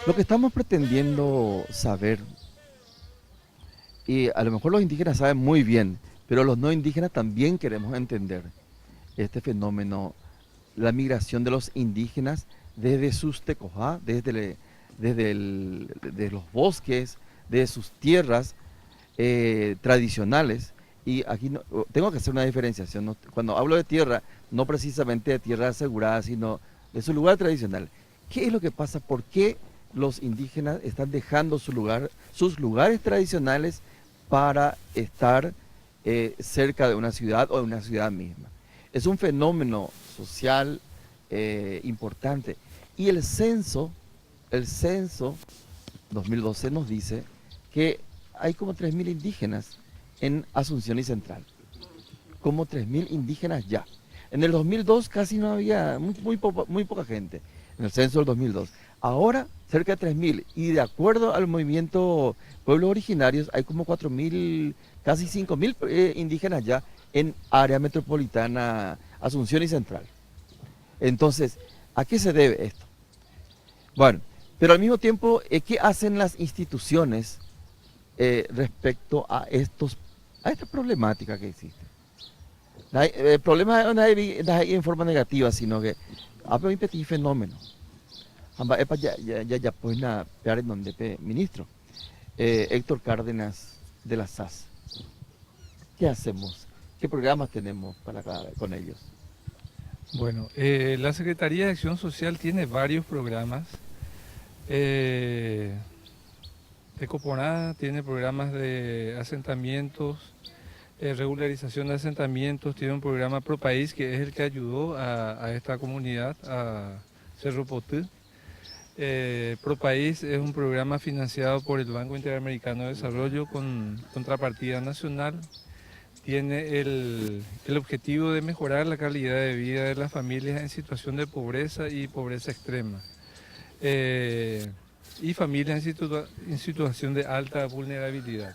Lo que estamos pretendiendo saber, y a lo mejor los indígenas saben muy bien, pero los no indígenas también queremos entender este fenómeno, la migración de los indígenas desde sus tecojá, de los bosques, de sus tierras tradicionales. Y aquí tengo que hacer una diferenciación. Cuando hablo de tierra, no precisamente de tierra asegurada, sino de su lugar tradicional. ¿Qué es lo que pasa? ¿Por qué los indígenas están dejando sus lugares tradicionales para estar cerca de una ciudad o de una ciudad misma? Es un fenómeno social importante. Y el censo 2012 nos dice que hay como 3.000 indígenas en Asunción y Central. Como 3.000 indígenas ya. En el 2002 casi no había, muy poca gente, en el censo del 2002. Ahora cerca de 3.000. Y de acuerdo al movimiento Pueblos Originarios, hay como 4.000, casi 5.000 indígenas ya en área metropolitana Asunción y Central. Entonces, ¿a qué se debe esto? Bueno, pero al mismo tiempo, ¿qué hacen las instituciones respecto a esta problemática que existe? El problema no es en forma negativa, sino que hay un petit fenómeno. Ya pues na pear en donde ministro Héctor Cárdenas de la SAS. ¿Qué hacemos? ¿Qué programas tenemos con ellos? Bueno, la Secretaría de Acción Social tiene varios programas. Ecoporá tiene programas de asentamientos, regularización de asentamientos, tiene un programa Pro País que es el que ayudó a esta comunidad, a Cerro Potú. Pro País es un programa financiado por el Banco Interamericano de Desarrollo con contrapartida nacional. Tiene el objetivo de mejorar la calidad de vida de las familias en situación de pobreza y pobreza extrema. Y familias en situación de alta vulnerabilidad.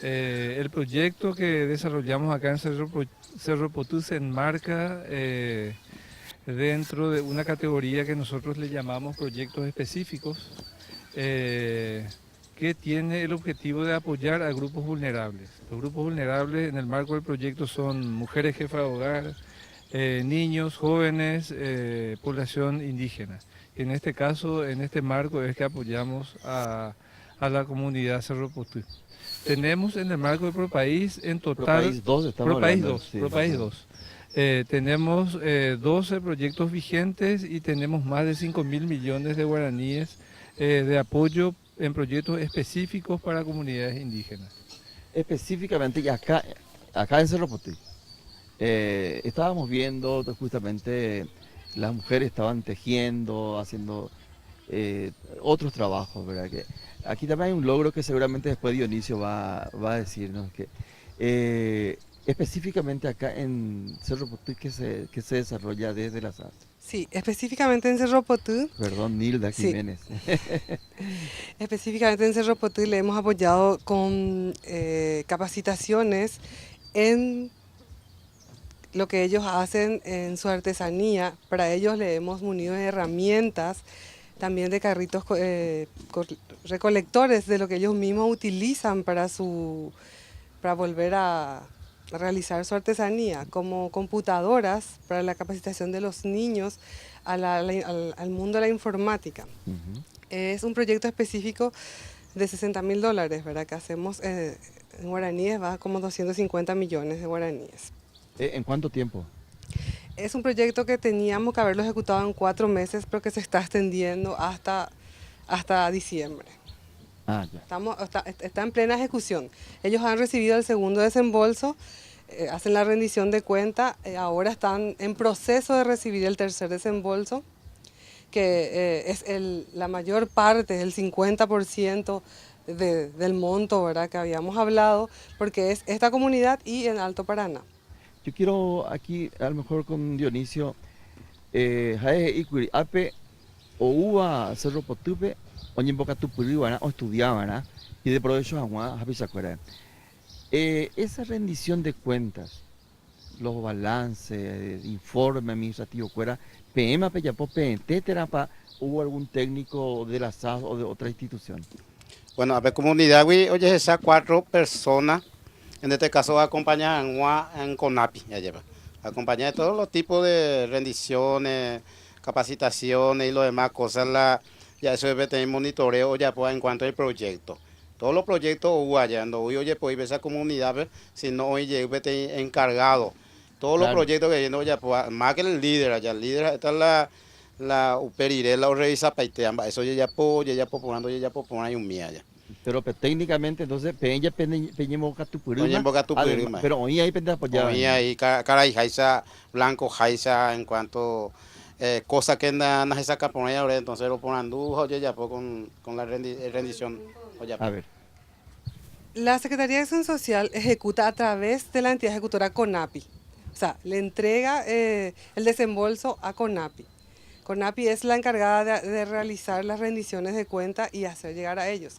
El proyecto que desarrollamos acá en Cerro Potú se enmarca dentro de una categoría que nosotros le llamamos proyectos específicos, que tiene el objetivo de apoyar a grupos vulnerables. Los grupos vulnerables en el marco del proyecto son mujeres jefas de hogar, niños, jóvenes, población indígena. En este caso, en este marco es que apoyamos a la comunidad Cerro Potú. Tenemos en el marco de ProPaís en total... ProPaís 2 estamos ProPaís hablando. 2, Sí, ProPaís 2. Tenemos 12 proyectos vigentes y tenemos más de 5.000 millones de guaraníes de apoyo en proyectos específicos para comunidades indígenas. Específicamente, y acá en Cerro Potí, estábamos viendo justamente las mujeres estaban tejiendo, haciendo otros trabajos, ¿verdad? Que aquí también hay un logro que seguramente después Dionisio va a decirnos que específicamente acá en Cerro Potí que se desarrolla desde las SAS. Sí, específicamente en Cerro Potú, Perdón, Nilda sí, Jiménez. específicamente en Cerro Potú le hemos apoyado con capacitaciones en lo que ellos hacen en su artesanía. Para ellos le hemos munido de herramientas, también de carritos recolectores de lo que ellos mismos utilizan para volver a realizar su artesanía, como computadoras para la capacitación de los niños al mundo de la informática. Es un proyecto específico de $60.000, ¿verdad? Que hacemos en guaraníes, va como 250 millones de guaraníes. ¿En cuánto tiempo? Es un proyecto que teníamos que haberlo ejecutado en 4 meses, pero que se está extendiendo hasta diciembre. Ah, ya. Está en plena ejecución. Ellos han recibido el segundo desembolso, hacen la rendición de cuenta, ahora están en proceso de recibir el tercer desembolso, que es la mayor parte, el 50% del monto, ¿verdad?, que habíamos hablado, porque es esta comunidad y en Alto Paraná. Yo quiero aquí, a lo mejor con Dionisio, jae ikuri ape o uva Cerro Potupe, oñemboca tupuriwana o estudiaban, y de provecho agua, japisacuera. Esa rendición de cuentas los balances, informe administrativo, fuera PM, Peyapo, PNT, Terapa, ¿hubo algún técnico de la SAS o de otra institución? Bueno, a ver, comunidad, güey, oye, esas 4 personas, en este caso acompañan en CONAPI, ya lleva. Acompañan de todos los tipos de rendiciones, capacitaciones y lo demás cosas, ya eso debe tener monitoreo ya pues en cuanto al proyecto. Todos los proyectos hubo allá, no hoy, oye, pues esa comunidad, ¿ves? Si no, oye, debe tener encargado. Todos los Claro. proyectos que vienen, oye, pues, más que el líder allá, el líder está la uperire, la revisa paiteamba, eso ya populando, ya populando y un mía ya. Pero técnicamente, entonces, peñemos Catupuruma. Oye, en Boca Tupuruma. Pero hoy hay pendiente apoyar. Hoy ahí, cara y jaisa, blanco, jaisa, en cuanto cosas que andan a esa caponera, ahora entonces lo ponen duro, oye, ya pues, con la rendición, oye. A ver, La Secretaría de Acción Social ejecuta a través de la entidad ejecutora CONAPI. O sea, le entrega el desembolso a CONAPI. CONAPI es la encargada de realizar las rendiciones de cuenta y hacer llegar a ellos.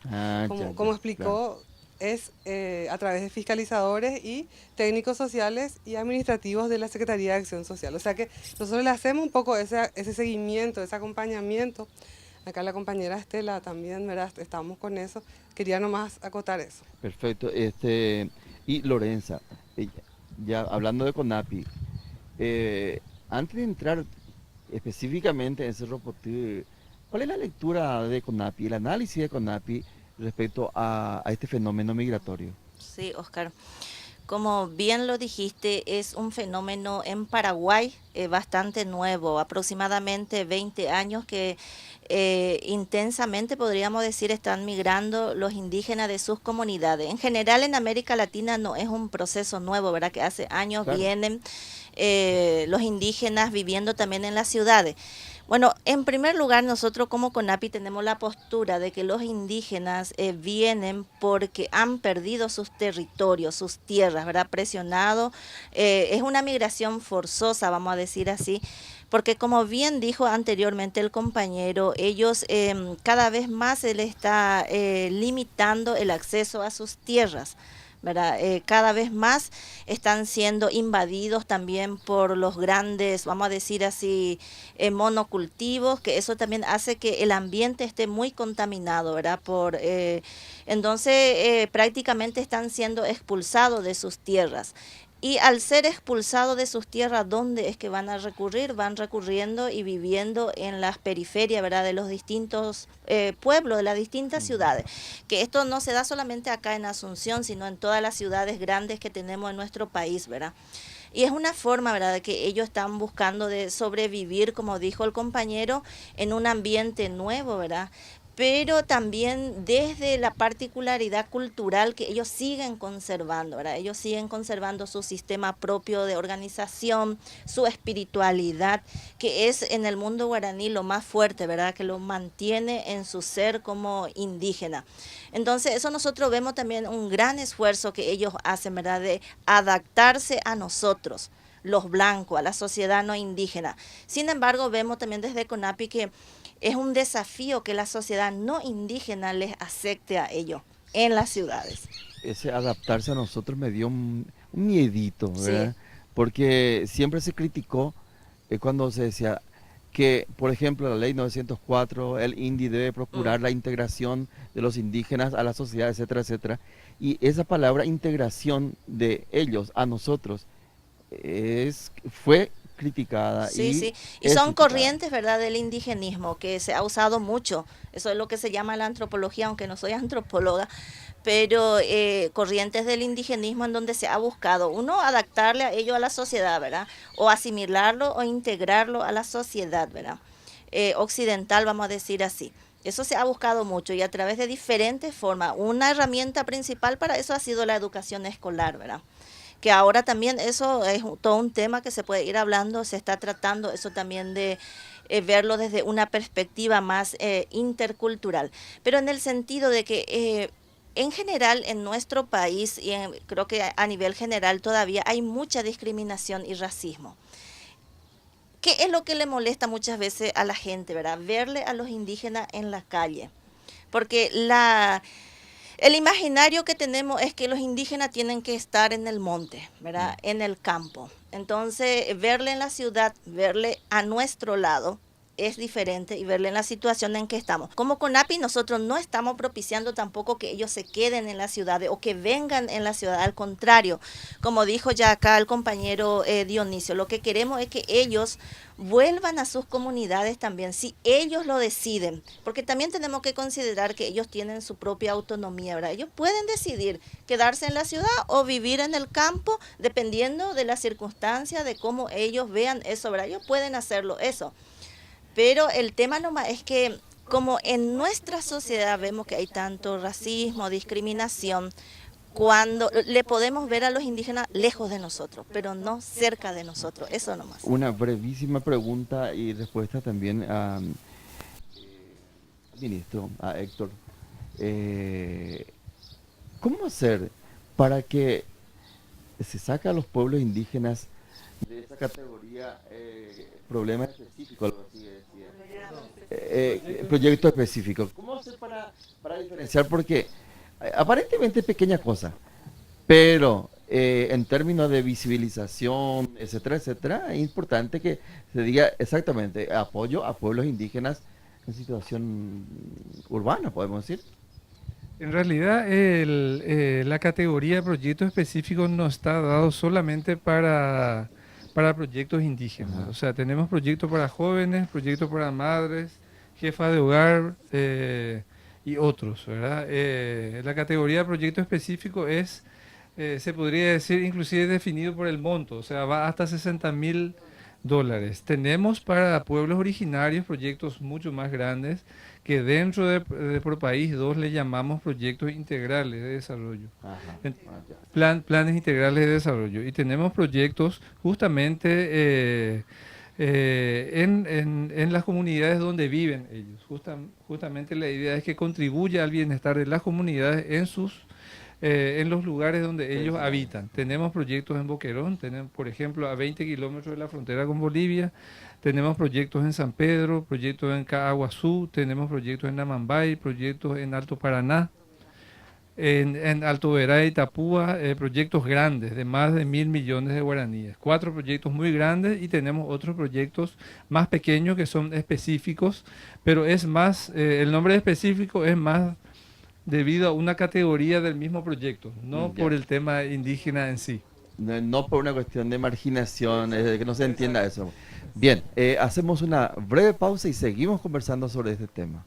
Como explicó, es a través de fiscalizadores y técnicos sociales y administrativos de la Secretaría de Acción Social. O sea que nosotros le hacemos un poco ese seguimiento, ese acompañamiento. Acá la compañera Estela también, ¿verdad? Estamos con eso. Quería nomás acotar eso. perfecto. Y Lorenza, ya hablando de CONAPI, antes de entrar específicamente en ese reporte, ¿cuál es la lectura de CONAPI, el análisis de CONAPI respecto a este fenómeno migratorio? Sí, Oscar. Como bien lo dijiste, es un fenómeno en Paraguay bastante nuevo, aproximadamente 20 años que intensamente, podríamos decir, están migrando los indígenas de sus comunidades. En general en América Latina no es un proceso nuevo, ¿verdad? Que hace años Claro. vienen los indígenas viviendo también en las ciudades. Bueno, en primer lugar, nosotros como CONAPI tenemos la postura de que los indígenas vienen porque han perdido sus territorios, sus tierras, ¿verdad? Presionado. Es una migración forzosa, vamos a decir así, porque como bien dijo anteriormente el compañero, ellos cada vez más se les está limitando el acceso a sus tierras, ¿verdad? Cada vez más están siendo invadidos también por los grandes, vamos a decir así, monocultivos, que eso también hace que el ambiente esté muy contaminado, ¿verdad? Entonces, prácticamente están siendo expulsados de sus tierras. Y al ser expulsados de sus tierras, ¿dónde es que van a recurrir? Van recurriendo y viviendo en las periferias, ¿verdad? De los distintos pueblos, de las distintas ciudades. Que esto no se da solamente acá en Asunción, sino en todas las ciudades grandes que tenemos en nuestro país, ¿verdad? Y es una forma, ¿verdad?, de que ellos están buscando de sobrevivir, como dijo el compañero, en un ambiente nuevo, ¿verdad? Pero también desde la particularidad cultural que ellos siguen conservando, ¿verdad? Ellos siguen conservando su sistema propio de organización, su espiritualidad, que es en el mundo guaraní lo más fuerte, ¿verdad? Que lo mantiene en su ser como indígena. Entonces, eso nosotros vemos también un gran esfuerzo que ellos hacen, ¿verdad? De adaptarse a nosotros, los blancos, a la sociedad no indígena. Sin embargo, vemos también desde CONAPI que es un desafío que la sociedad no indígena les acepte a ellos en las ciudades. Ese adaptarse a nosotros me dio un miedito, ¿verdad? Sí. Porque siempre se criticó cuando se decía que, por ejemplo, la ley 904, el INDI debe procurar la integración de los indígenas a la sociedad, etcétera, etcétera. Y esa palabra integración de ellos a nosotros fue criticada. Sí, sí. Y es son criticada. corrientes, ¿verdad?, del indigenismo que se ha usado mucho. Eso es lo que se llama la antropología, aunque no soy antropóloga, pero corrientes del indigenismo en donde se ha buscado, uno, adaptarle a ello a la sociedad, ¿verdad? O asimilarlo o integrarlo a la sociedad, ¿verdad? Occidental, vamos a decir así. Eso se ha buscado mucho y a través de diferentes formas. Una herramienta principal para eso ha sido la educación escolar, ¿verdad? Que ahora también eso es todo un tema que se puede ir hablando, se está tratando eso también de verlo desde una perspectiva más intercultural, pero en el sentido de que en general en nuestro país y creo que a nivel general todavía hay mucha discriminación y racismo. ¿Qué es lo que le molesta muchas veces a la gente, verdad? Verle a los indígenas en la calle, porque El imaginario que tenemos es que los indígenas tienen que estar en el monte, ¿verdad? En el campo. Entonces, verle en la ciudad, verle a nuestro lado, es diferente y verle en la situación en que estamos. Como CONAPI nosotros no estamos propiciando tampoco que ellos se queden en la ciudad o que vengan en la ciudad, al contrario, como dijo ya acá el compañero Dionisio, lo que queremos es que ellos vuelvan a sus comunidades también, si ellos lo deciden, porque también tenemos que considerar que ellos tienen su propia autonomía, ¿verdad? Ellos pueden decidir quedarse en la ciudad o vivir en el campo, dependiendo de las circunstancias, de cómo ellos vean eso, ¿verdad? Ellos pueden hacerlo eso. Pero el tema nomás es que como en nuestra sociedad vemos que hay tanto racismo, discriminación, cuando le podemos ver a los indígenas lejos de nosotros, pero no cerca de nosotros, eso nomás. Una brevísima pregunta y respuesta también a ministro, a Héctor. ¿Cómo hacer para que se saque a los pueblos indígenas de esa categoría problema específico, algo así decía? Proyecto específico. ¿Cómo hacer para diferenciar? Porque aparentemente es pequeña cosa, pero en términos de visibilización, etcétera, etcétera, es importante que se diga exactamente apoyo a pueblos indígenas en situación urbana, podemos decir. En realidad, la categoría de proyecto específico no está dado solamente para proyectos indígenas. Ajá. O sea, tenemos proyectos para jóvenes, proyectos para madres, jefas de hogar y otros, ¿verdad? La categoría de proyecto específico es, se podría decir, inclusive definido por el monto, o sea, va hasta $60.000. Tenemos para pueblos originarios proyectos mucho más grandes que dentro de ProPaís 2 le llamamos proyectos integrales de desarrollo. Ajá. En- planes integrales de desarrollo. Y tenemos proyectos justamente en las comunidades donde viven ellos. Justamente la idea es que contribuya al bienestar de las comunidades en los lugares donde ellos habitan. Tenemos proyectos en Boquerón, tenemos, por ejemplo, a 20 kilómetros de la frontera con Bolivia, tenemos proyectos en San Pedro, proyectos en Caaguazú, tenemos proyectos en Namambay, proyectos en Alto Paraná, en Alto Verá y Itapúa, proyectos grandes de más de 1.000 millones de guaraníes. 4 proyectos muy grandes y tenemos otros proyectos más pequeños que son específicos, pero es más, el nombre específico es más debido a una categoría del mismo proyecto, no Ya. por el tema indígena en sí. No por una cuestión de marginación, de que no se entienda eso. Bien, hacemos una breve pausa y seguimos conversando sobre este tema.